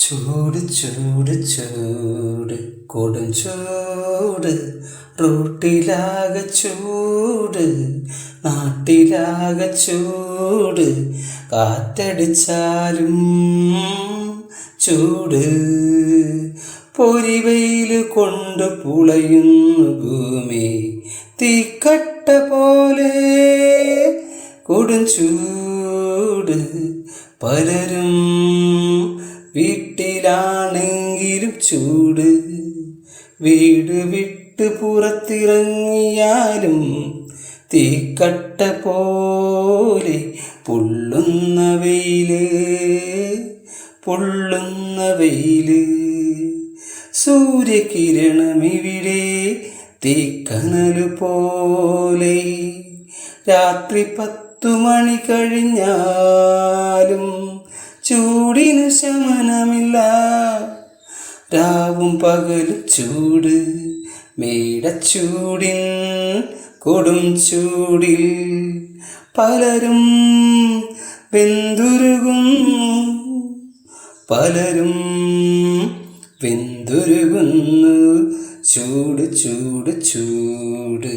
ചൂട് ചൂട് ചൂട് കൊടും ചൂട്, റോട്ടിലാകെ ചൂട്, നാട്ടിലാകെ ചൂട്, കാറ്റടിച്ചാലും ചൂട്, പൊരിവെയിൽ കൊണ്ട് പുളയുന്നു ഭൂമി, തീക്കട്ട പോലെ കൊടും ചൂട്. പലരും വീട്ടിലാണെങ്കിലും ചൂട്, വീട് വിട്ട് പുറത്തിറങ്ങിയാലും തീക്കട്ട പോലെ പൊള്ളുന്ന വെയില്, പൊള്ളുന്ന വെയില്. സൂര്യകിരണമിവിടെ തീക്കനല് പോലെ, രാത്രി 10 മണി കഴിഞ്ഞാലും ചൂടിന് ശമനമില്ല. രാവും പകലും ചൂട്, മേടച്ചൂടിൻ കൊടും ചൂടിൽ പലരും വെന്തുരുകുന്നു, പലരും വെന്തുരുകുന്നു. ചൂട് ചൂട് ചൂട്.